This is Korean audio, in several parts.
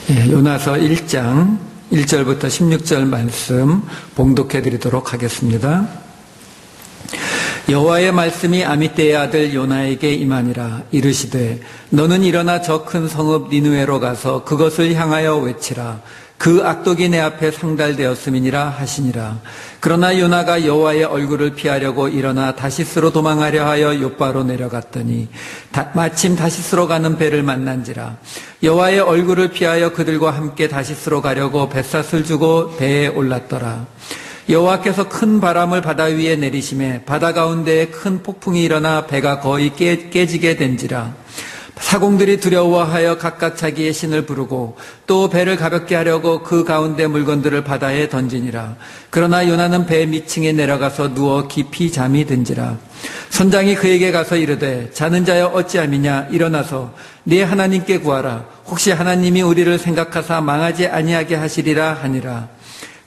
요나서 1장 1절부터 16절 말씀 봉독해 드리도록 하겠습니다. 여호와의 말씀이 아미떼의 아들 요나에게 임하니라. 이르시되 너는 일어나 저 큰 성읍 니느웨로 가서 그것을 향하여 외치라. 그 악독이 내 앞에 상달되었음이니라 하시니라. 그러나 요나가 여호와의 얼굴을 피하려고 일어나 다시스로 도망하려 하여 요바로 내려갔더니 마침 다시스로 가는 배를 만난지라. 여호와의 얼굴을 피하여 그들과 함께 다시스로 가려고 뱃삿을 주고 배에 올랐더라. 여호와께서 큰 바람을 바다 위에 내리심에 바다 가운데에 큰 폭풍이 일어나 배가 거의 깨지게 된지라. 사공들이 두려워하여 각각 자기의 신을 부르고 또 배를 가볍게 하려고 그 가운데 물건들을 바다에 던지니라. 그러나 요나는 배 밑층에 내려가서 누워 깊이 잠이 든지라. 선장이 그에게 가서 이르되 자는 자여 어찌함이냐. 일어나서 네 하나님께 구하라. 혹시 하나님이 우리를 생각하사 망하지 아니하게 하시리라 하니라.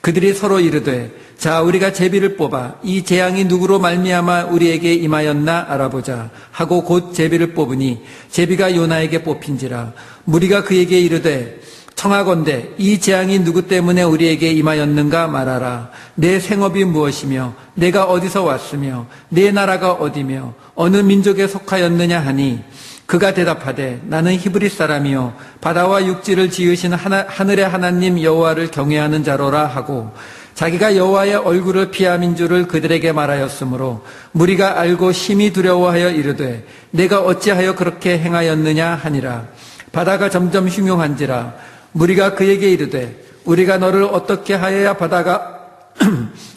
그들이 서로 이르되 자 우리가 제비를 뽑아 이 재앙이 누구로 말미암아 우리에게 임하였나 알아보자 하고 곧 제비를 뽑으니 제비가 요나에게 뽑힌지라. 무리가 그에게 이르되 청하건대 이 재앙이 누구 때문에 우리에게 임하였는가 말하라. 내 생업이 무엇이며 내가 어디서 왔으며 내 나라가 어디며 어느 민족에 속하였느냐 하니 그가 대답하되 나는 히브리 사람이요 바다와 육지를 지으신 하늘의 하나님 여호와를 경외하는 자로라 하고 자기가 여호와의 얼굴을 피함인 줄을 그들에게 말하였으므로 무리가 알고 심히 두려워하여 이르되 내가 어찌하여 그렇게 행하였느냐 하니라. 바다가 점점 흉흉한지라. 무리가 그에게 이르되 우리가 너를 어떻게 하여야 바다가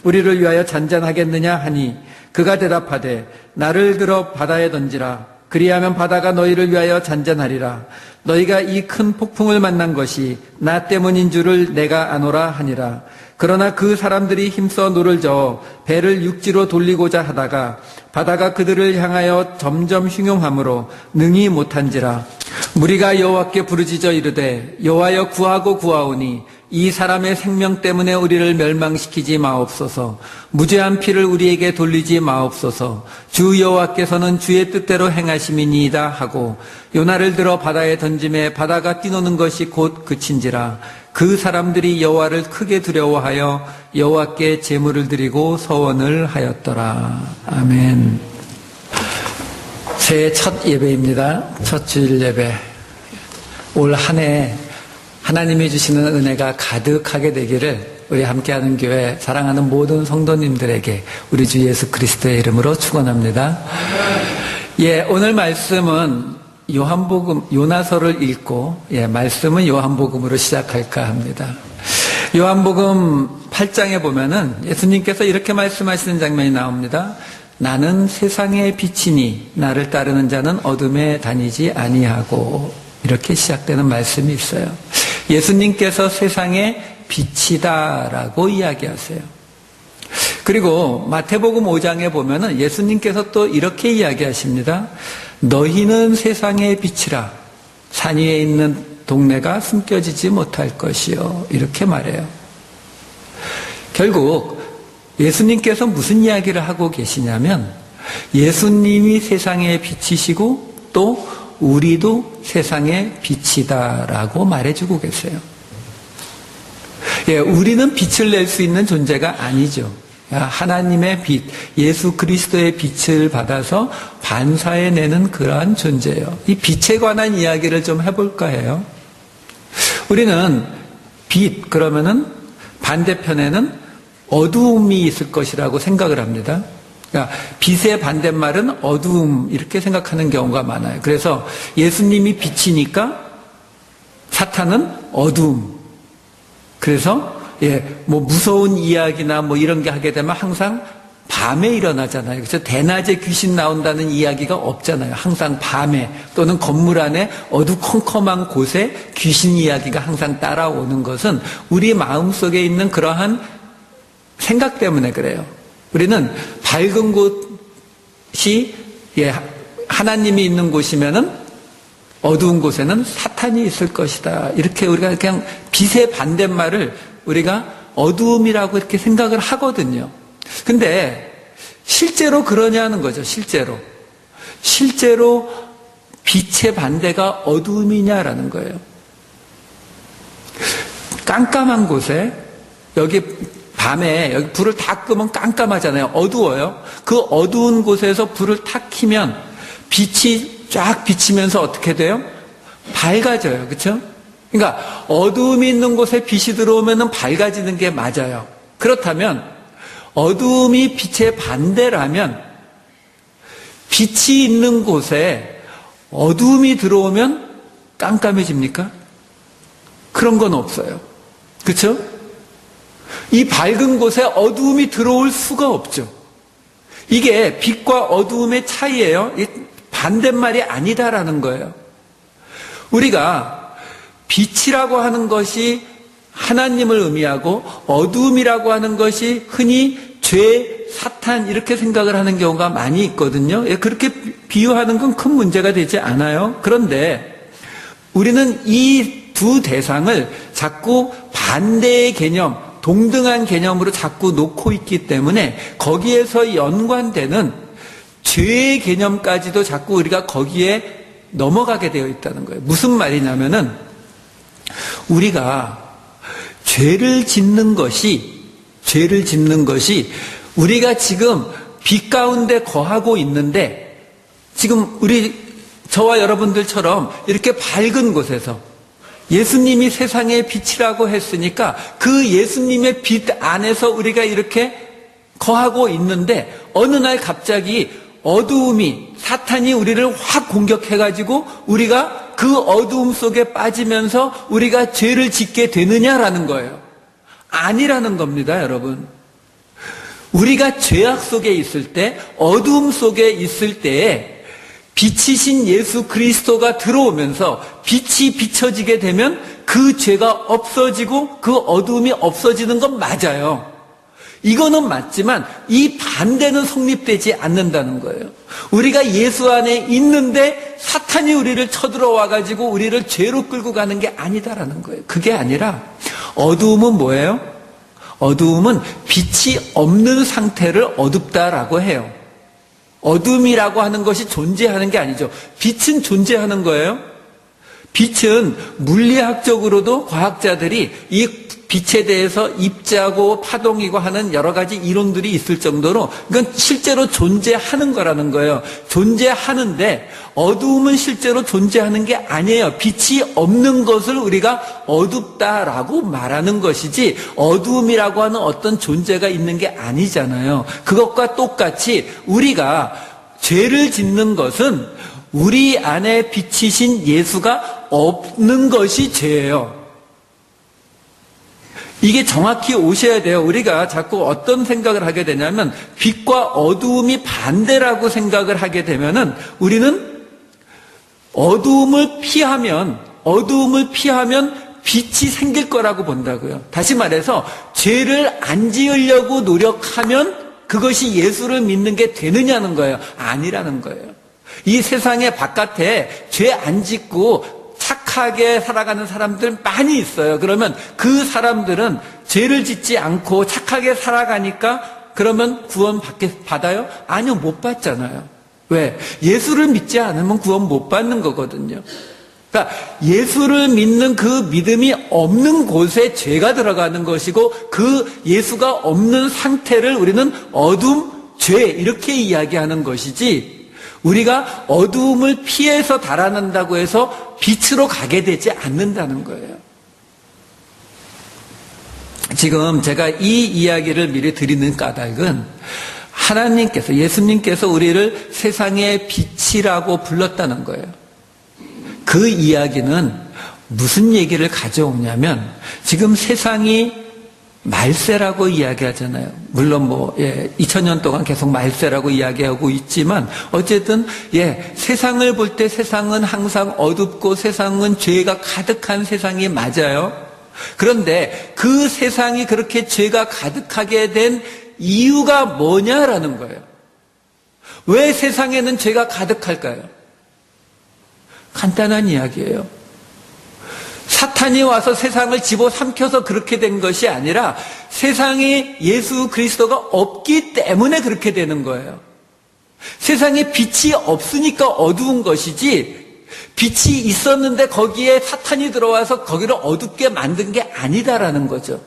우리를 위하여 잔잔하겠느냐 하니 그가 대답하되 나를 들어 바다에 던지라. 그리하면 바다가 너희를 위하여 잔잔하리라. 너희가 이 큰 폭풍을 만난 것이 나 때문인 줄을 내가 아노라 하니라. 그러나 그 사람들이 힘써 노를 저어 배를 육지로 돌리고자 하다가 바다가 그들을 향하여 점점 흉흉함으로 능히 못한지라. 무리가 여호와께 부르짖어 이르되 여호와여 구하고 구하오니 이 사람의 생명 때문에 우리를 멸망시키지 마옵소서. 무죄한 피를 우리에게 돌리지 마옵소서. 주 여호와께서는 주의 뜻대로 행하심이니이다 하고 요나를 들어 바다에 던짐에 바다가 뛰노는 것이 곧 그친지라. 그 사람들이 여호와를 크게 두려워하여 여호와께 제물을 드리고 서원을 하였더라. 아멘. 새해 첫 예배입니다. 첫 주일 예배. 올 한 해 하나님이 주시는 은혜가 가득하게 되기를 우리 함께하는 교회 사랑하는 모든 성도님들에게 우리 주 예수 그리스도의 이름으로 축원합니다. 오늘 말씀은 요한복음 요나서를 읽고 말씀은 요한복음으로 시작할까 합니다. 요한복음 8장에 보면은 예수님께서 이렇게 말씀하시는 장면이 나옵니다. 나는 세상의 빛이니 나를 따르는 자는 어둠에 다니지 아니하고 이렇게 시작되는 말씀이 있어요. 예수님께서 세상의 빛이다라고 이야기하세요. 그리고 마태복음 5장에 보면은 예수님께서 또 이렇게 이야기하십니다. 너희는 세상의 빛이라. 산 위에 있는 동네가 숨겨지지 못할 것이요. 이렇게 말해요. 결국 예수님께서 무슨 이야기를 하고 계시냐면 예수님이 세상의 빛이시고 또 우리도 세상의 빛이다라고 말해주고 계세요. 우리는 빛을 낼 수 있는 존재가 아니죠. 하나님의 빛, 예수 그리스도의 빛을 받아서 반사해내는 그러한 존재예요. 이 빛에 관한 이야기를 좀 해볼까 해요. 우리는 빛, 그러면은 반대편에는 어두움이 있을 것이라고 생각을 합니다. 그러니까 빛의 반대말은 어두움 이렇게 생각하는 경우가 많아요. 그래서 예수님이 빛이니까 사탄은 어두움. 그래서 뭐 무서운 이야기나 뭐 이런 게 하게 되면 항상 밤에 일어나잖아요. 그래서 대낮에 귀신 나온다는 이야기가 없잖아요. 항상 밤에 또는 건물 안에 어두컴컴한 곳에 귀신 이야기가 항상 따라오는 것은 우리 마음속에 있는 그러한 생각 때문에 그래요. 우리는 밝은 곳이 하나님이 있는 곳이면은 어두운 곳에는 사탄이 있을 것이다. 이렇게 우리가 그냥 빛의 반대말을 우리가 어두움이라고 이렇게 생각을 하거든요. 근데 실제로 그러냐는 거죠. 실제로 빛의 반대가 어두움이냐라는 거예요. 깜깜한 곳에, 여기 밤에 여기 불을 다 끄면 깜깜하잖아요. 어두워요. 그 어두운 곳에서 불을 탁 켜면 빛이 쫙 비치면서 어떻게 돼요? 밝아져요. 그렇죠? 그러니까 어두움이 있는 곳에 빛이 들어오면 밝아지는 게 맞아요. 그렇다면 어두움이 빛의 반대라면 빛이 있는 곳에 어두움이 들어오면 깜깜해집니까? 그런 건 없어요. 그렇죠? 이 밝은 곳에 어두움이 들어올 수가 없죠. 이게 빛과 어두움의 차이예요. 반대말이 아니다라는 거예요. 우리가 빛이라고 하는 것이 하나님을 의미하고 어두움이라고 하는 것이 흔히 죄, 사탄 이렇게 생각을 하는 경우가 많이 있거든요. 그렇게 비유하는 건 큰 문제가 되지 않아요. 그런데 우리는 이 두 대상을 자꾸 반대의 개념, 동등한 개념으로 자꾸 놓고 있기 때문에 거기에서 연관되는 죄의 개념까지도 자꾸 우리가 거기에 넘어가게 되어 있다는 거예요. 무슨 말이냐면은 우리가 죄를 짓는 것이 우리가 지금 빛 가운데 거하고 있는데 지금 저와 여러분들처럼 이렇게 밝은 곳에서 예수님이 세상의 빛이라고 했으니까 그 예수님의 빛 안에서 우리가 이렇게 거하고 있는데 어느 날 갑자기 어두움이 사탄이 우리를 확 공격해가지고 우리가 그 어두움 속에 빠지면서 우리가 죄를 짓게 되느냐라는 거예요. 아니라는 겁니다, 여러분. 우리가 죄악 속에 있을 때, 어두움 속에 있을 때에 빛이신 예수 그리스도가 들어오면서 빛이 비춰지게 되면 그 죄가 없어지고 그 어두움이 없어지는 건 맞아요. 이거는 맞지만 이 반대는 성립되지 않는다는 거예요. 우리가 예수 안에 있는데 사탄이 우리를 쳐들어와가지고 우리를 죄로 끌고 가는 게 아니다라는 거예요. 그게 아니라 어두움은 뭐예요? 어두움은 빛이 없는 상태를 어둡다라고 해요. 어둠이라고 하는 것이 존재하는 게 아니죠. 빛은 존재하는 거예요. 빛은 물리학적으로도 과학자들이 이 빛에 대해서 입자고 파동이고 하는 여러 가지 이론들이 있을 정도로 이건 실제로 존재하는 거라는 거예요. 존재하는데 어두움은 실제로 존재하는 게 아니에요. 빛이 없는 것을 우리가 어둡다라고 말하는 것이지 어두움이라고 하는 어떤 존재가 있는 게 아니잖아요. 그것과 똑같이 우리가 죄를 짓는 것은 우리 안에 빛이신 예수가 없는 것이 죄예요. 이게 정확히 오셔야 돼요. 우리가 자꾸 어떤 생각을 하게 되냐면 빛과 어두움이 반대라고 생각을 하게 되면은 우리는 어두움을 피하면 빛이 생길 거라고 본다고요. 다시 말해서 죄를 안 지으려고 노력하면 그것이 예수를 믿는 게 되느냐는 거예요. 아니라는 거예요. 이 세상의 바깥에 죄 안 짓고 착하게 살아가는 사람들 많이 있어요. 그러면 그 사람들은 죄를 짓지 않고 착하게 살아가니까 그러면 구원 받아요? 아니요, 못 받잖아요. 왜? 예수를 믿지 않으면 구원 못 받는 거거든요. 그러니까 예수를 믿는 그 믿음이 없는 곳에 죄가 들어가는 것이고 그 예수가 없는 상태를 우리는 어둠, 죄 이렇게 이야기하는 것이지 우리가 어두움을 피해서 달아난다고 해서 빛으로 가게 되지 않는다는 거예요. 지금 제가 이 이야기를 미리 드리는 까닭은 하나님께서, 예수님께서 우리를 세상의 빛이라고 불렀다는 거예요. 그 이야기는 무슨 얘기를 가져오냐면 지금 세상이 말세라고 이야기하잖아요. 물론 2000년 동안 계속 말세라고 이야기하고 있지만 어쨌든 세상을 볼 때 세상은 항상 어둡고 세상은 죄가 가득한 세상이 맞아요. 그런데 그 세상이 그렇게 죄가 가득하게 된 이유가 뭐냐라는 거예요. 왜 세상에는 죄가 가득할까요? 간단한 이야기예요. 사탄이 와서 세상을 집어삼켜서 그렇게 된 것이 아니라 세상에 예수 그리스도가 없기 때문에 그렇게 되는 거예요. 세상에 빛이 없으니까 어두운 것이지 빛이 있었는데 거기에 사탄이 들어와서 거기를 어둡게 만든 게 아니다라는 거죠.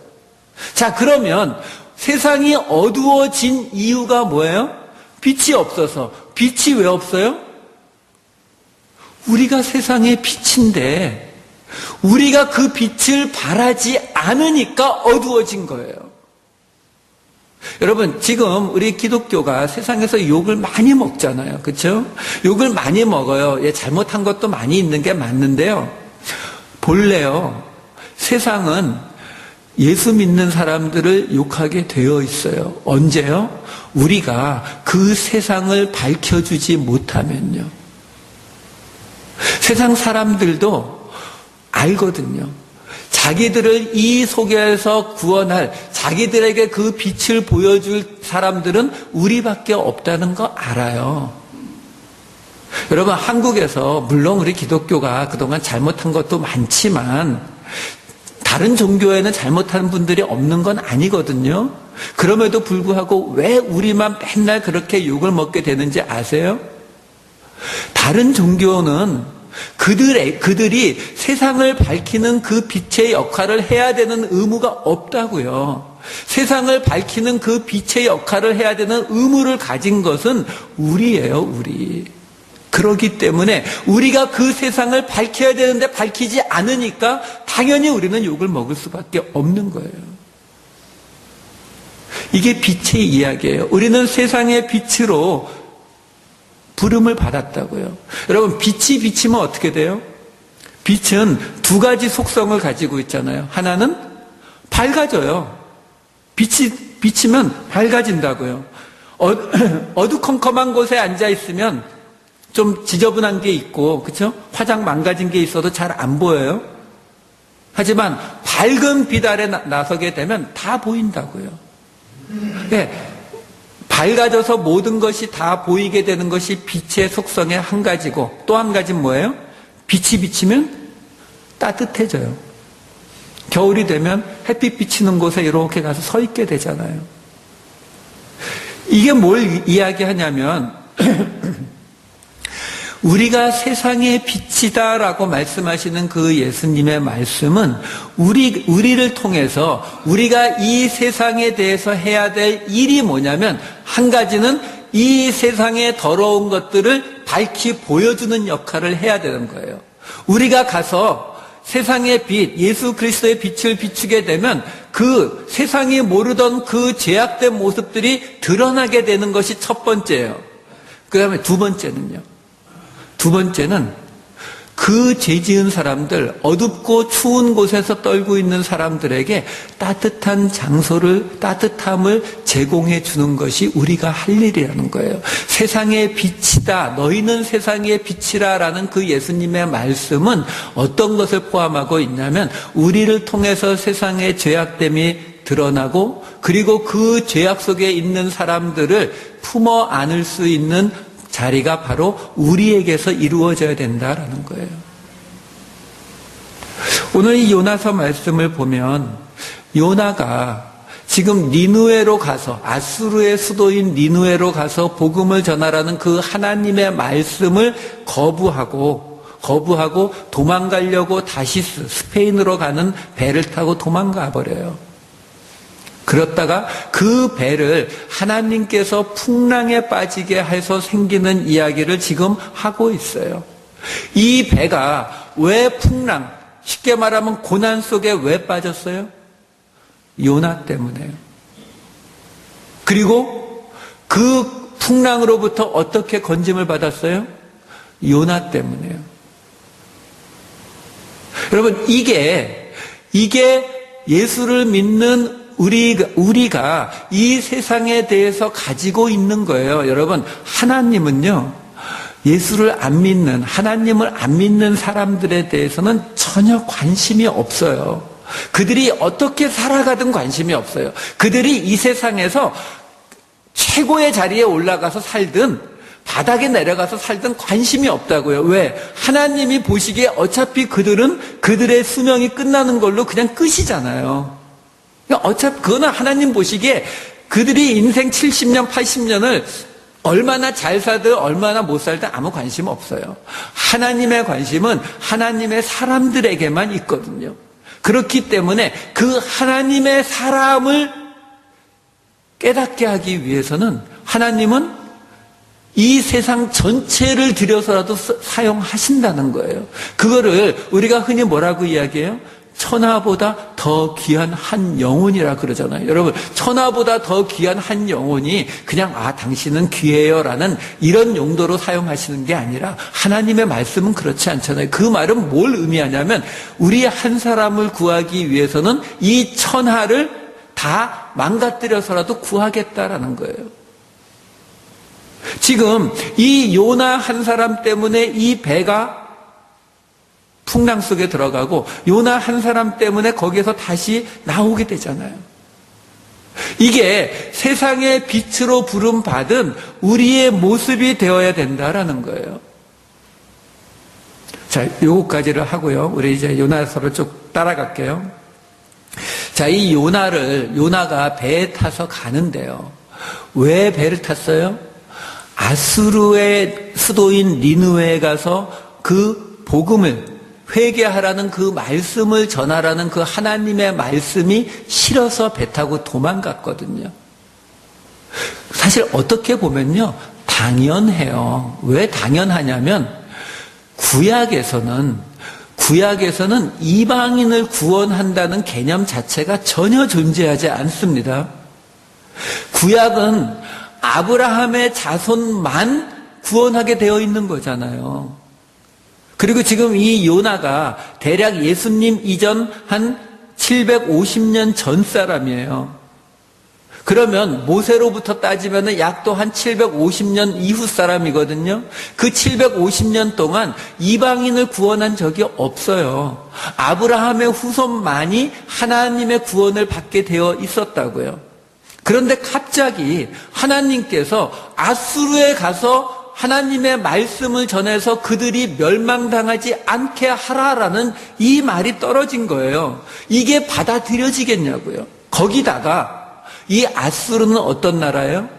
자, 그러면 세상이 어두워진 이유가 뭐예요? 빛이 없어서. 빛이 왜 없어요? 우리가 세상의 빛인데 우리가 그 빛을 발하지 않으니까 어두워진 거예요. 여러분, 지금 우리 기독교가 세상에서 욕을 많이 먹잖아요. 그렇죠? 욕을 많이 먹어요. 예, 잘못한 것도 많이 있는 게 맞는데요. 본래요, 세상은 예수 믿는 사람들을 욕하게 되어 있어요. 언제요? 우리가 그 세상을 밝혀주지 못하면요. 세상 사람들도 알거든요. 자기들을 이 속에서 구원할, 자기들에게 그 빛을 보여줄 사람들은 우리밖에 없다는 거 알아요. 여러분, 한국에서 물론 우리 기독교가 그동안 잘못한 것도 많지만 다른 종교에는 잘못한 분들이 없는 건 아니거든요. 그럼에도 불구하고 왜 우리만 맨날 그렇게 욕을 먹게 되는지 아세요? 다른 종교는 그들이 세상을 밝히는 그 빛의 역할을 해야 되는 의무가 없다고요. 세상을 밝히는 그 빛의 역할을 해야 되는 의무를 가진 것은 우리예요, 우리. 그렇기 때문에 우리가 그 세상을 밝혀야 되는데 밝히지 않으니까 당연히 우리는 욕을 먹을 수밖에 없는 거예요. 이게 빛의 이야기예요. 우리는 세상의 빛으로 부름을 받았다고요. 여러분, 빛이 비치면 어떻게 돼요? 빛은 두 가지 속성을 가지고 있잖아요. 하나는 밝아져요. 빛이 비치면 밝아진다고요. 어두컴컴한 곳에 앉아 있으면 좀 지저분한 게 있고, 그렇죠? 화장 망가진 게 있어도 잘 안 보여요. 하지만 밝은 빛 아래 나서게 되면 다 보인다고요. 네. 밝아져서 모든 것이 다 보이게 되는 것이 빛의 속성의 한 가지고, 또 한 가지는 뭐예요? 빛이 비치면 따뜻해져요. 겨울이 되면 햇빛 비치는 곳에 이렇게 가서 서 있게 되잖아요. 이게 뭘 이야기하냐면 우리가 세상의 빛이다라고 말씀하시는 그 예수님의 말씀은 우리를 통해서 우리가 이 세상에 대해서 해야 될 일이 뭐냐면, 한 가지는 이 세상의 더러운 것들을 밝히 보여주는 역할을 해야 되는 거예요. 우리가 가서 세상의 빛, 예수 그리스도의 빛을 비추게 되면 그 세상이 모르던 그 죄악된 모습들이 드러나게 되는 것이 첫 번째예요. 그 다음에 두 번째는요. 두 번째는 그 죄 지은 사람들, 어둡고 추운 곳에서 떨고 있는 사람들에게 따뜻한 장소를, 따뜻함을 제공해 주는 것이 우리가 할 일이라는 거예요. 세상의 빛이다, 너희는 세상의 빛이라 라는 그 예수님의 말씀은 어떤 것을 포함하고 있냐면, 우리를 통해서 세상의 죄악됨이 드러나고, 그리고 그 죄악 속에 있는 사람들을 품어 안을 수 있는 자리가 바로 우리에게서 이루어져야 된다라는 거예요. 오늘 이 요나서 말씀을 보면 요나가 지금 니느웨로 가서, 아수르의 수도인 니느웨로 가서 복음을 전하라는 그 하나님의 말씀을 거부하고 도망가려고 다시스, 스페인으로 가는 배를 타고 도망가 버려요. 그렇다가 그 배를 하나님께서 풍랑에 빠지게 해서 생기는 이야기를 지금 하고 있어요. 이 배가 왜 풍랑, 쉽게 말하면 고난 속에 왜 빠졌어요? 요나 때문에요. 그리고 그 풍랑으로부터 어떻게 건짐을 받았어요? 요나 때문에요. 여러분, 이게 예수를 믿는 우리가 이 세상에 대해서 가지고 있는 거예요. 여러분, 하나님은요, 예수를 안 믿는, 하나님을 안 믿는 사람들에 대해서는 전혀 관심이 없어요. 그들이 어떻게 살아가든 관심이 없어요. 그들이 이 세상에서 최고의 자리에 올라가서 살든 바닥에 내려가서 살든 관심이 없다고요. 왜? 하나님이 보시기에 어차피 그들의 수명이 끝나는 걸로 그냥 끝이잖아요. 어차피 그거는 하나님 보시기에 그들이 인생 70년, 80년을 얼마나 잘 살든 얼마나 못 살든 아무 관심 없어요. 하나님의 관심은 하나님의 사람들에게만 있거든요. 그렇기 때문에 그 하나님의 사람을 깨닫게 하기 위해서는 하나님은 이 세상 전체를 들여서라도 사용하신다는 거예요. 그거를 우리가 흔히 뭐라고 이야기해요? 천하보다 더 귀한 한 영혼이라 그러잖아요. 여러분, 천하보다 더 귀한 한 영혼이 그냥 당신은 귀해요 라는 이런 용도로 사용하시는 게 아니라 하나님의 말씀은 그렇지 않잖아요. 그 말은 뭘 의미하냐면 우리 한 사람을 구하기 위해서는 이 천하를 다 망가뜨려서라도 구하겠다라는 거예요. 지금 이 요나 한 사람 때문에 이 배가 풍랑 속에 들어가고 요나 한 사람 때문에 거기에서 다시 나오게 되잖아요. 이게 세상의 빛으로 부름받은 우리의 모습이 되어야 된다라는 거예요. 자, 요거까지를 하고요. 우리 이제 요나서를 쭉 따라갈게요. 자, 이 요나가 배에 타서 가는데요. 왜 배를 탔어요? 아수르의 수도인 니느웨에 가서 그 복음을 회개하라는 그 말씀을 전하라는 그 하나님의 말씀이 싫어서 배 타고 도망갔거든요. 사실 어떻게 보면요, 당연해요. 왜 당연하냐면 구약에서는 이방인을 구원한다는 개념 자체가 전혀 존재하지 않습니다. 구약은 아브라함의 자손만 구원하게 되어 있는 거잖아요. 그리고 지금 이 요나가 대략 예수님 이전 한 750년 전 사람이에요. 그러면 모세로부터 따지면 약 또 한 750년 이후 사람이거든요. 그 750년 동안 이방인을 구원한 적이 없어요. 아브라함의 후손만이 하나님의 구원을 받게 되어 있었다고요. 그런데 갑자기 하나님께서 아수르에 가서 하나님의 말씀을 전해서 그들이 멸망당하지 않게 하라라는 이 말이 떨어진 거예요. 이게 받아들여지겠냐고요. 거기다가 이 아수르는 어떤 나라예요?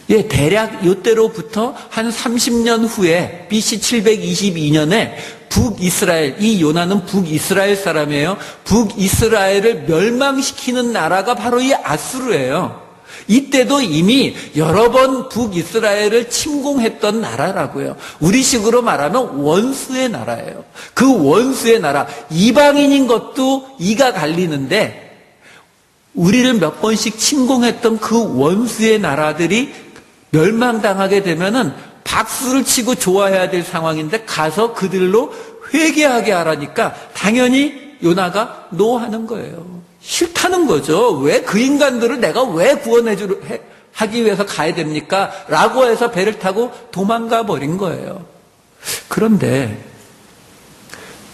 예, 대략 이때로부터 한 30년 후에 BC 722년에 북이스라엘, 이 요나는 북이스라엘 사람이에요. 북이스라엘을 멸망시키는 나라가 바로 이 아수르예요. 이때도 이미 여러 번 북이스라엘을 침공했던 나라라고요. 우리식으로 말하면 원수의 나라예요. 그 원수의 나라, 이방인인 것도 이가 갈리는데 우리를 몇 번씩 침공했던 그 원수의 나라들이 멸망당하게 되면은 박수를 치고 좋아해야 될 상황인데 가서 그들로 회개하게 하라니까 당연히 요나가 노하는 거예요. 싫다는 거죠. 왜 그 인간들을 내가 왜 하기 위해서 가야 됩니까? 라고 해서 배를 타고 도망가 버린 거예요. 그런데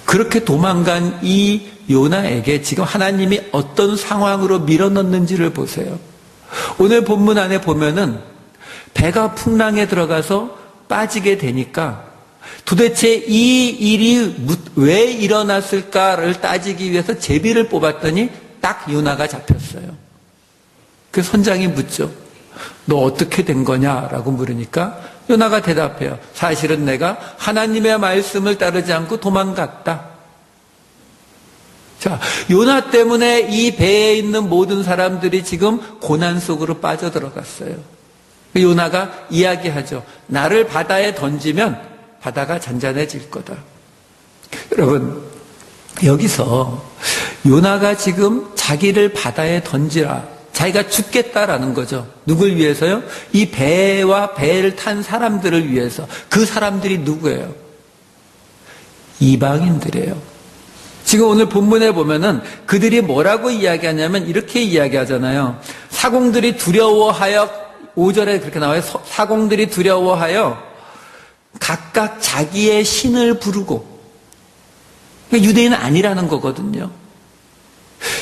그렇게 도망간 이 요나에게 지금 하나님이 어떤 상황으로 밀어넣는지를 보세요. 오늘 본문 안에 보면은 배가 풍랑에 들어가서 빠지게 되니까 도대체 이 일이 왜 일어났을까를 따지기 위해서 제비를 뽑았더니 딱 요나가 잡혔어요. 그 선장이 묻죠. 너 어떻게 된 거냐라고 물으니까 요나가 대답해요. 사실은 내가 하나님의 말씀을 따르지 않고 도망갔다. 자, 요나 때문에 이 배에 있는 모든 사람들이 지금 고난 속으로 빠져들어갔어요. 요나가 이야기하죠. 나를 바다에 던지면 바다가 잔잔해질 거다. 여러분, 여기서 요나가 지금 자기를 바다에 던지라, 자기가 죽겠다라는 거죠. 누굴 위해서요? 이 배와 배를 탄 사람들을 위해서. 그 사람들이 누구예요? 이방인들이에요. 지금 오늘 본문에 보면은 그들이 뭐라고 이야기하냐면 이렇게 이야기하잖아요. 사공들이 두려워하여, 5절에 그렇게 나와요. 사공들이 두려워하여 각각 자기의 신을 부르고. 유대인은 아니라는 거거든요.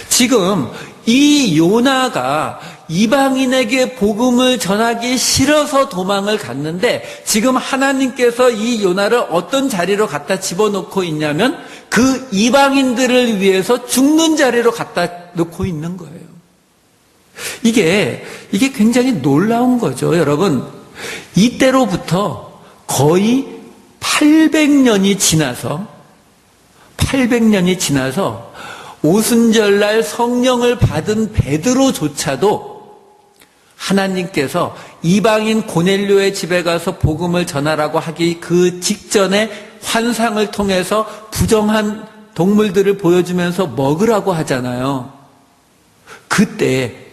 지금 이 요나가 이방인에게 복음을 전하기 싫어서 도망을 갔는데 지금 하나님께서 이 요나를 어떤 자리로 갖다 집어넣고 있냐면 그 이방인들을 위해서 죽는 자리로 갖다 놓고 있는 거예요. 이게 굉장히 놀라운 거죠. 여러분, 이때로부터 거의 800년이 지나서 오순절날 성령을 받은 베드로조차도 하나님께서 이방인 고넬료의 집에 가서 복음을 전하라고 하기 그 직전에 환상을 통해서 부정한 동물들을 보여주면서 먹으라고 하잖아요. 그때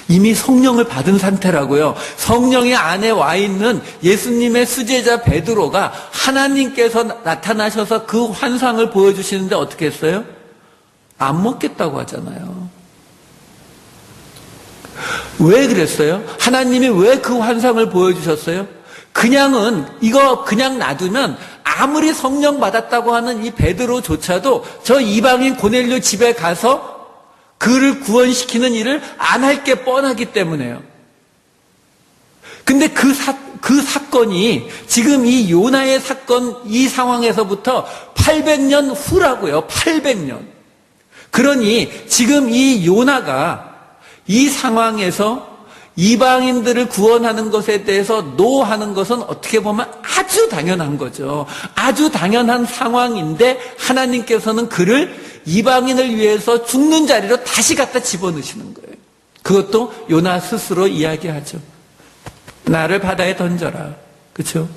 이미 성령을 받은 상태라고요. 성령이 안에 와 있는 예수님의 수제자 베드로가 하나님께서 나타나셔서 그 환상을 보여주시는데 어떻게 했어요? 안 먹겠다고 하잖아요. 왜 그랬어요? 하나님이 왜 그 환상을 보여주셨어요? 이거 그냥 놔두면 아무리 성령 받았다고 하는 이 베드로조차도 저 이방인 고넬료 집에 가서 그를 구원시키는 일을 안 할 게 뻔하기 때문에요. 근데 그 사건이 지금 이 요나의 사건 이 상황에서부터 800년 후라고요. 800년. 그러니 지금 이 요나가 이 상황에서 이방인들을 구원하는 것에 대해서 노하는 것은 어떻게 보면 아주 당연한 거죠. 아주 당연한 상황인데 하나님께서는 그를 이방인을 위해서 죽는 자리로 다시 갖다 집어넣으시는 거예요. 그것도 요나 스스로 이야기하죠. 나를 바다에 던져라. 그렇죠?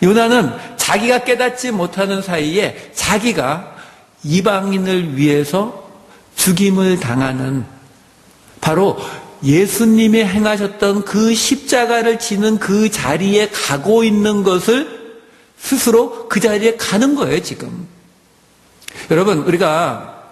요나는 자기가 깨닫지 못하는 사이에 자기가 이방인을 위해서 죽임을 당하는 바로 예수님이 행하셨던 그 십자가를 지는 그 자리에 가고 있는 것을 스스로 그 자리에 가는 거예요, 지금. 여러분, 우리가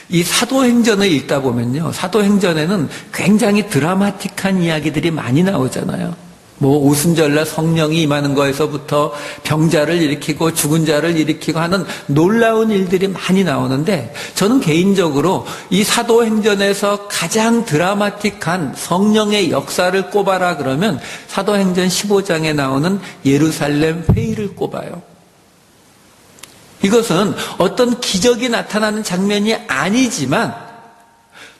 이 사도행전을 읽다 보면요, 사도행전에는 굉장히 드라마틱한 이야기들이 많이 나오잖아요. 오순절날 성령이 임하는 거에서부터 병자를 일으키고 죽은 자를 일으키고 하는 놀라운 일들이 많이 나오는데, 저는 개인적으로 이 사도행전에서 가장 드라마틱한 성령의 역사를 꼽아라 그러면 사도행전 15장에 나오는 예루살렘 회의를 꼽아요. 이것은 어떤 기적이 나타나는 장면이 아니지만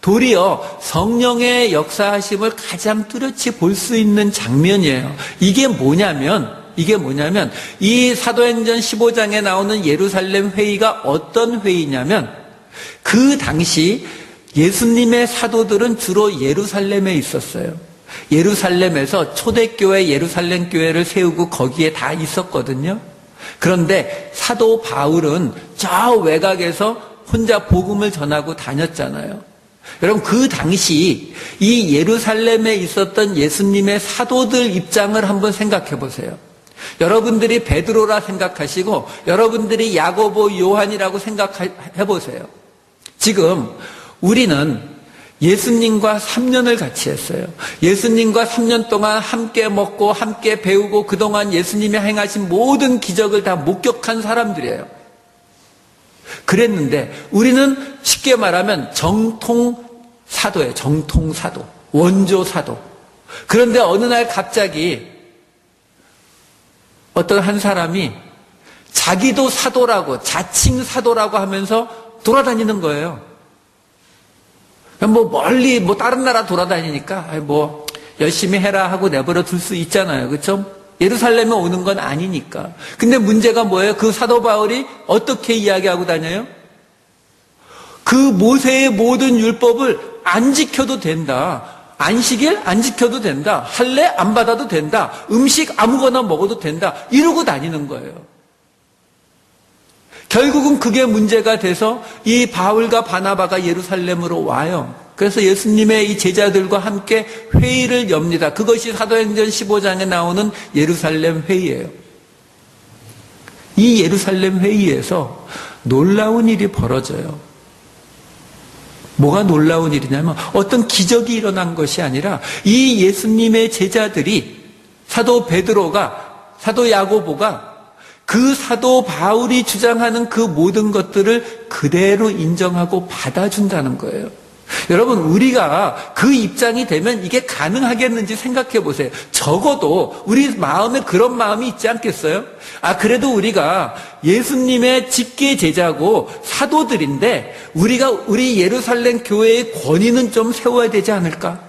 도리어 성령의 역사하심을 가장 뚜렷이 볼 수 있는 장면이에요. 이게 뭐냐면 이 사도행전 15장에 나오는 예루살렘 회의가 어떤 회의냐면, 그 당시 예수님의 사도들은 주로 예루살렘에 있었어요. 예루살렘에서 초대교회 예루살렘 교회를 세우고 거기에 다 있었거든요. 그런데 사도 바울은 저 외곽에서 혼자 복음을 전하고 다녔잖아요. 여러분, 그 당시 이 예루살렘에 있었던 예수님의 사도들 입장을 한번 생각해 보세요. 여러분들이 베드로라 생각하시고 여러분들이 야고보, 요한이라고 생각해 보세요. 지금 우리는 예수님과 3년을 같이 했어요. 예수님과 3년 동안 함께 먹고 함께 배우고 그동안 예수님이 행하신 모든 기적을 다 목격한 사람들이에요. 그랬는데 우리는 쉽게 말하면 정통 사도예요. 정통 사도, 원조 사도. 그런데 어느 날 갑자기 어떤 한 사람이 자기도 사도라고, 자칭 사도라고 하면서 돌아다니는 거예요. 멀리 다른 나라 돌아다니니까 열심히 해라 하고 내버려 둘 수 있잖아요. 그렇죠? 예루살렘에 오는 건 아니니까. 근데 문제가 뭐예요? 그 사도 바울이 어떻게 이야기하고 다녀요? 그 모세의 모든 율법을 안 지켜도 된다. 안식일 안 지켜도 된다. 할례 안 받아도 된다. 음식 아무거나 먹어도 된다. 이러고 다니는 거예요. 결국은 그게 문제가 돼서 이 바울과 바나바가 예루살렘으로 와요. 그래서 예수님의 이 제자들과 함께 회의를 엽니다. 그것이 사도행전 15장에 나오는 예루살렘 회의예요. 이 예루살렘 회의에서 놀라운 일이 벌어져요. 뭐가 놀라운 일이냐면 어떤 기적이 일어난 것이 아니라 이 예수님의 제자들이 사도 베드로가, 사도 야고보가 그 사도 바울이 주장하는 그 모든 것들을 그대로 인정하고 받아준다는 거예요. 여러분, 우리가 그 입장이 되면 이게 가능하겠는지 생각해 보세요. 적어도 우리 마음에 그런 마음이 있지 않겠어요? 그래도 우리가 예수님의 직계 제자고 사도들인데 우리가 우리 예루살렘 교회의 권위는 좀 세워야 되지 않을까?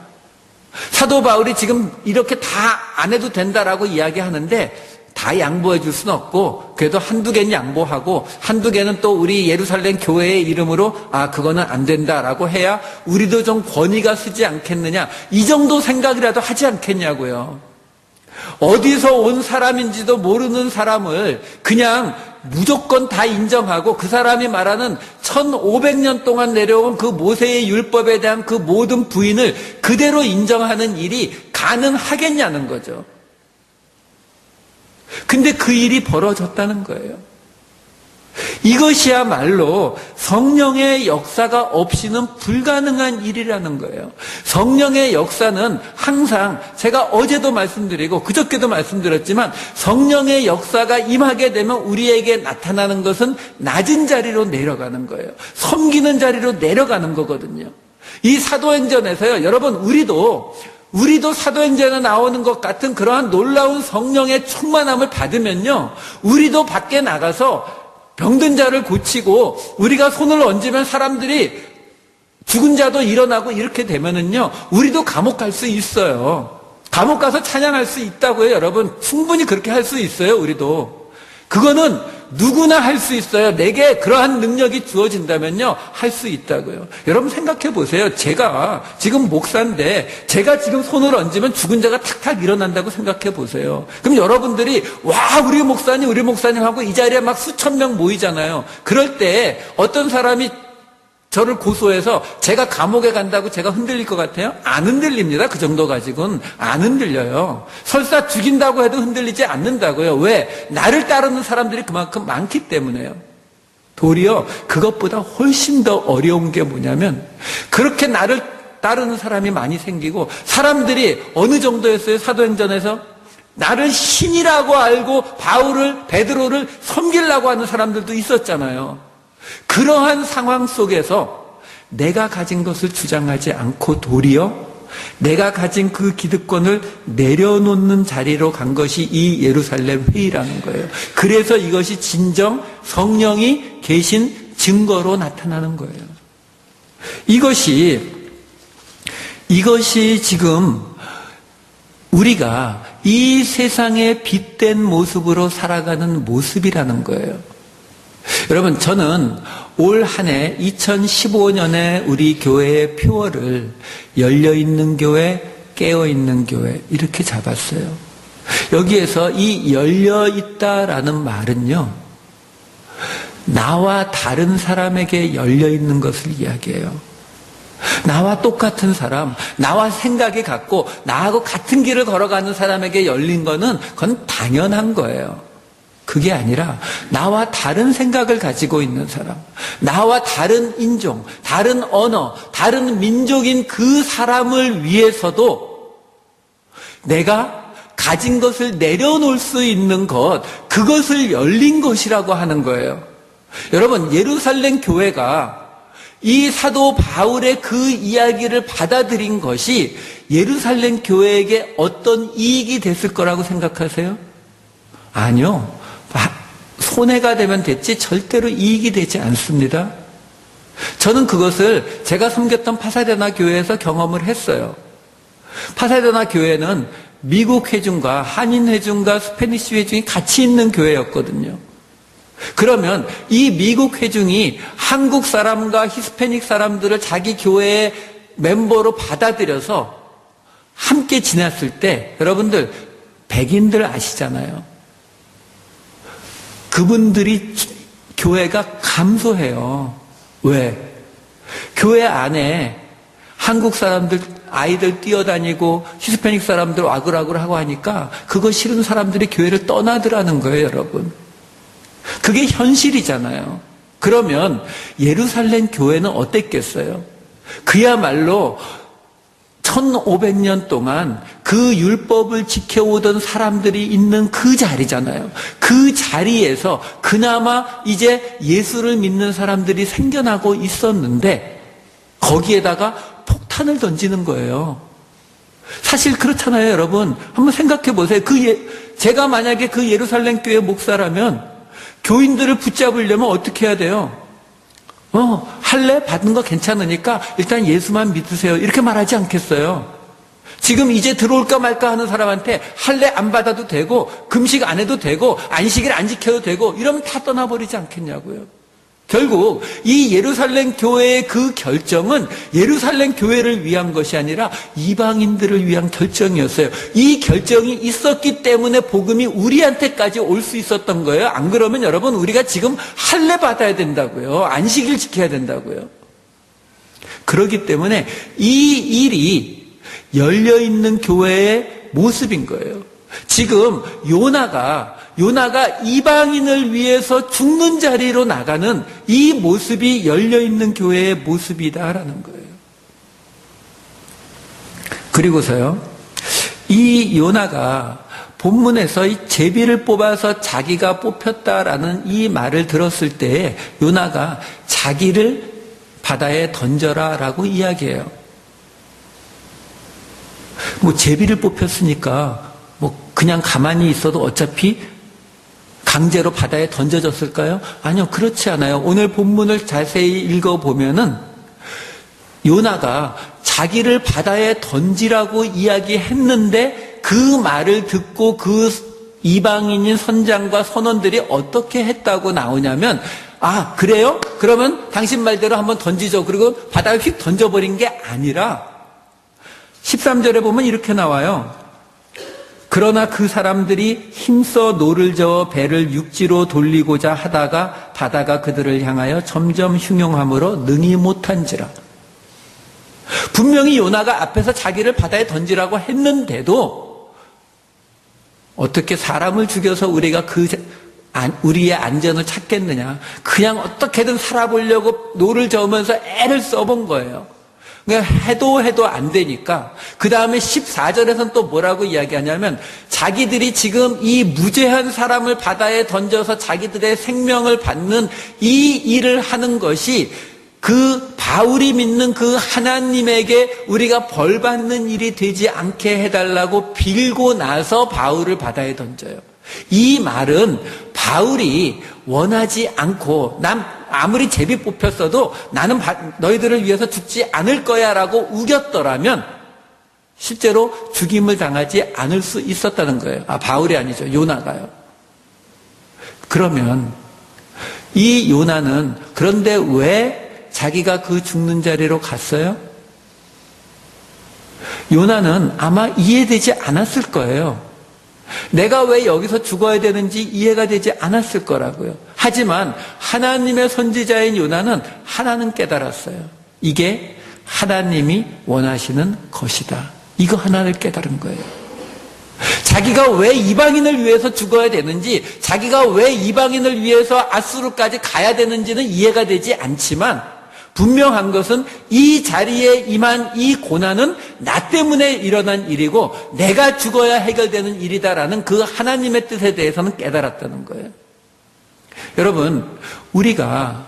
사도 바울이 지금 이렇게 다 안 해도 된다라고 이야기하는데 다 양보해 줄 수는 없고 그래도 한두 개는 양보하고 한두 개는 또 우리 예루살렘 교회의 이름으로 그거는 안 된다라고 해야 우리도 좀 권위가 서지 않겠느냐, 이 정도 생각이라도 하지 않겠냐고요. 어디서 온 사람인지도 모르는 사람을 그냥 무조건 다 인정하고 그 사람이 말하는 1500년 동안 내려온 그 모세의 율법에 대한 그 모든 부인을 그대로 인정하는 일이 가능하겠냐는 거죠. 근데 그 일이 벌어졌다는 거예요. 이것이야말로 성령의 역사가 없이는 불가능한 일이라는 거예요. 성령의 역사는 항상, 제가 어제도 말씀드리고 그저께도 말씀드렸지만, 성령의 역사가 임하게 되면 우리에게 나타나는 것은 낮은 자리로 내려가는 거예요. 섬기는 자리로 내려가는 거거든요. 이 사도행전에서요, 여러분, 우리도 사도행전에 나오는 것 같은 그러한 놀라운 성령의 충만함을 받으면요, 우리도 밖에 나가서 병든 자를 고치고 우리가 손을 얹으면 사람들이 죽은 자도 일어나고 이렇게 되면은요, 우리도 감옥 갈 수 있어요. 감옥 가서 찬양할 수 있다고요, 여러분. 충분히 그렇게 할 수 있어요, 우리도. 그거는 누구나 할 수 있어요. 내게 그러한 능력이 주어진다면요, 할 수 있다고요. 여러분 생각해 보세요. 제가 지금 목사인데 제가 지금 손을 얹으면 죽은 자가 탁탁 일어난다고 생각해 보세요. 그럼 여러분들이 우리 목사님 하고 이 자리에 막 수천 명 모이잖아요. 그럴 때 어떤 사람이 저를 고소해서 제가 감옥에 간다고 제가 흔들릴 것 같아요? 안 흔들립니다. 그 정도 가지고는 안 흔들려요. 설사 죽인다고 해도 흔들리지 않는다고요. 왜? 나를 따르는 사람들이 그만큼 많기 때문에요. 도리어 그것보다 훨씬 더 어려운 게 뭐냐면, 그렇게 나를 따르는 사람이 많이 생기고 사람들이 어느 정도였어요? 사도행전에서 나를 신이라고 알고 베드로를 섬기려고 하는 사람들도 있었잖아요. 그러한 상황 속에서 내가 가진 것을 주장하지 않고 도리어 내가 가진 그 기득권을 내려놓는 자리로 간 것이 이 예루살렘 회의라는 거예요. 그래서 이것이 진정 성령이 계신 증거로 나타나는 거예요. 이것이 지금 우리가 이 세상에 빛된 모습으로 살아가는 모습이라는 거예요. 여러분, 저는 올 한 해 2015년에 우리 교회의 표어를 열려있는 교회, 깨어있는 교회 이렇게 잡았어요. 여기에서 이 열려있다라는 말은요, 나와 다른 사람에게 열려있는 것을 이야기해요. 나와 똑같은 사람, 나와 생각이 같고 나하고 같은 길을 걸어가는 사람에게 열린 거는 그건 당연한 거예요. 그게 아니라 나와 다른 생각을 가지고 있는 사람, 나와 다른 인종, 다른 언어, 다른 민족인 그 사람을 위해서도 내가 가진 것을 내려놓을 수 있는 것, 그것을 열린 것이라고 하는 거예요. 여러분, 예루살렘 교회가 이 사도 바울의 그 이야기를 받아들인 것이 예루살렘 교회에게 어떤 이익이 됐을 거라고 생각하세요? 아니요. 손해가 되면 됐지 절대로 이익이 되지 않습니다. 저는 그것을 제가 섬겼던 파사데나 교회에서 경험을 했어요. 파사데나 교회는 미국 회중과 한인 회중과 스페니시 회중이 같이 있는 교회였거든요. 그러면 이 미국 회중이 한국 사람과 히스패닉 사람들을 자기 교회의 멤버로 받아들여서 함께 지냈을 때, 여러분들 백인들 아시잖아요. 그분들이 교회가 감소해요. 왜? 교회 안에 한국 사람들 아이들 뛰어다니고 히스패닉 사람들 와글와글하고 하니까 그거 싫은 사람들이 교회를 떠나더라는 거예요, 여러분. 그게 현실이잖아요. 그러면 예루살렘 교회는 어땠겠어요? 그야말로 1500년 동안 그 율법을 지켜오던 사람들이 있는 그 자리잖아요. 그 자리에서 그나마 이제 예수를 믿는 사람들이 생겨나고 있었는데 거기에다가 폭탄을 던지는 거예요. 사실 그렇잖아요, 여러분. 한번 생각해 보세요. 제가 만약에 그 예루살렘 교회 목사라면 교인들을 붙잡으려면 어떻게 해야 돼요? 할례 받는 거 괜찮으니까 일단 예수만 믿으세요. 이렇게 말하지 않겠어요? 지금 이제 들어올까 말까 하는 사람한테 할례 안 받아도 되고 금식 안 해도 되고 안식일 안 지켜도 되고 이러면 다 떠나버리지 않겠냐고요. 결국 이 예루살렘 교회의 그 결정은 예루살렘 교회를 위한 것이 아니라 이방인들을 위한 결정이었어요. 이 결정이 있었기 때문에 복음이 우리한테까지 올 수 있었던 거예요. 안 그러면 여러분 우리가 지금 할례 받아야 된다고요. 안식일 지켜야 된다고요. 그렇기 때문에 이 일이 열려있는 교회의 모습인 거예요. 지금 요나가 이방인을 위해서 죽는 자리로 나가는 이 모습이 열려있는 교회의 모습이다라는 거예요. 그리고서요, 이 요나가 본문에서 이 제비를 뽑아서 자기가 뽑혔다라는 이 말을 들었을 때 요나가 자기를 바다에 던져라라고 이야기해요. 제비를 뽑혔으니까 그냥 가만히 있어도 어차피 강제로 바다에 던져졌을까요? 아니요, 그렇지 않아요. 오늘 본문을 자세히 읽어보면은 요나가 자기를 바다에 던지라고 이야기했는데 그 말을 듣고 그 이방인인 선장과 선원들이 어떻게 했다고 나오냐면, 그래요? 그러면 당신 말대로 한번 던지죠. 그리고 바다에 휙 던져버린 게 아니라 13절에 보면 이렇게 나와요. 그러나 그 사람들이 힘써 노를 저어 배를 육지로 돌리고자 하다가 바다가 그들을 향하여 점점 흉용함으로 능히 못한지라. 분명히 요나가 앞에서 자기를 바다에 던지라고 했는데도 어떻게 사람을 죽여서 우리가 우리의 안전을 찾겠느냐. 그냥 어떻게든 살아보려고 노를 저으면서 애를 써본 거예요. 그러니까 해도 안 되니까 그 다음에 14절에서는 또 뭐라고 이야기하냐면 자기들이 지금 이 무죄한 사람을 바다에 던져서 자기들의 생명을 받는 이 일을 하는 것이 그 바울이 믿는 그 하나님에게 우리가 벌 받는 일이 되지 않게 해달라고 빌고 나서 바울을 바다에 던져요. 이 말은 바울이 원하지 않고 아무리 제비 뽑혔어도 나는 너희들을 위해서 죽지 않을 거야 라고 우겼더라면 실제로 죽임을 당하지 않을 수 있었다는 거예요. 바울이 아니죠. 요나가요. 그러면 이 요나는 그런데 왜 자기가 그 죽는 자리로 갔어요? 요나는 아마 이해되지 않았을 거예요. 내가 왜 여기서 죽어야 되는지 이해가 되지 않았을 거라고요. 하지만 하나님의 선지자인 요나는 하나는 깨달았어요. 이게 하나님이 원하시는 것이다. 이거 하나를 깨달은 거예요. 자기가 왜 이방인을 위해서 죽어야 되는지, 자기가 왜 이방인을 위해서 아수르까지 가야 되는지는 이해가 되지 않지만 분명한 것은 이 자리에 임한 이 고난은 나 때문에 일어난 일이고 내가 죽어야 해결되는 일이다라는 그 하나님의 뜻에 대해서는 깨달았다는 거예요. 여러분, 우리가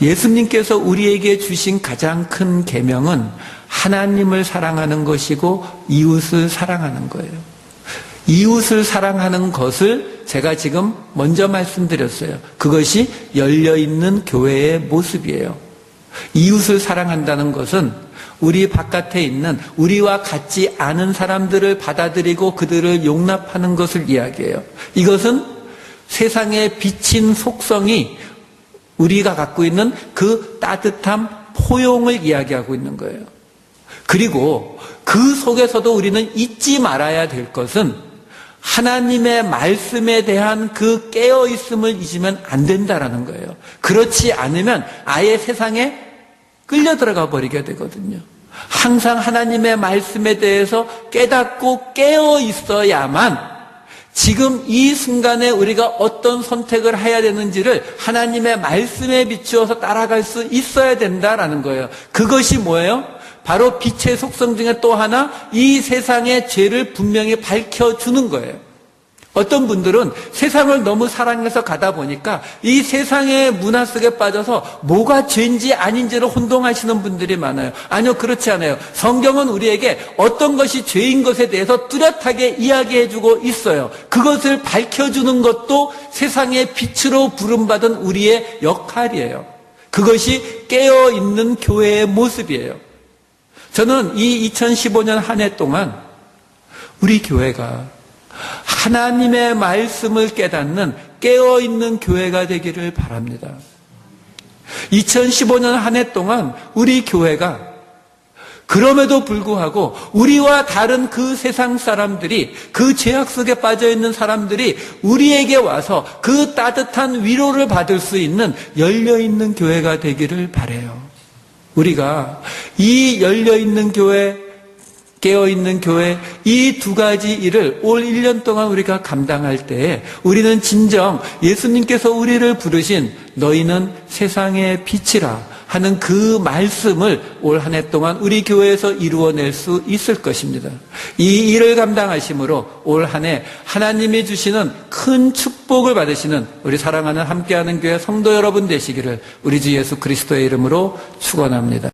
예수님께서 우리에게 주신 가장 큰 계명은 하나님을 사랑하는 것이고 이웃을 사랑하는 거예요. 이웃을 사랑하는 것을 제가 지금 먼저 말씀드렸어요. 그것이 열려있는 교회의 모습이에요. 이웃을 사랑한다는 것은 우리 바깥에 있는 우리와 같지 않은 사람들을 받아들이고 그들을 용납하는 것을 이야기해요. 이것은 세상에 비친 속성이 우리가 갖고 있는 그 따뜻함, 포용을 이야기하고 있는 거예요. 그리고 그 속에서도 우리는 잊지 말아야 될 것은 하나님의 말씀에 대한 그 깨어있음을 잊으면 안 된다라는 거예요. 그렇지 않으면 아예 세상에 끌려 들어가 버리게 되거든요. 항상 하나님의 말씀에 대해서 깨닫고 깨어 있어야만 지금 이 순간에 우리가 어떤 선택을 해야 되는지를 하나님의 말씀에 비추어서 따라갈 수 있어야 된다라는 거예요. 그것이 뭐예요? 바로 빛의 속성 중에 또 하나, 이 세상의 죄를 분명히 밝혀주는 거예요. 어떤 분들은 세상을 너무 사랑해서 가다 보니까 이 세상의 문화 속에 빠져서 뭐가 죄인지 아닌지를 혼동하시는 분들이 많아요. 아니요, 그렇지 않아요. 성경은 우리에게 어떤 것이 죄인 것에 대해서 뚜렷하게 이야기해주고 있어요. 그것을 밝혀주는 것도 세상의 빛으로 부름받은 우리의 역할이에요. 그것이 깨어있는 교회의 모습이에요. 저는 이 2015년 한 해 동안 우리 교회가 하나님의 말씀을 깨닫는 깨어있는 교회가 되기를 바랍니다. 2015년 한 해 동안 우리 교회가 그럼에도 불구하고 우리와 다른 그 세상 사람들이, 그 죄악 속에 빠져있는 사람들이 우리에게 와서 그 따뜻한 위로를 받을 수 있는 열려있는 교회가 되기를 바라요. 우리가 이 열려있는 교회, 깨어있는 교회, 이 두 가지 일을 올 1년 동안 우리가 감당할 때에 우리는 진정 예수님께서 우리를 부르신 너희는 세상의 빛이라 하는 그 말씀을 올 한 해 동안 우리 교회에서 이루어낼 수 있을 것입니다. 이 일을 감당하심으로 올 한 해 하나님이 주시는 큰 축복을 받으시는 우리 사랑하는 함께하는 교회 성도 여러분 되시기를 우리 주 예수 그리스도의 이름으로 축원합니다.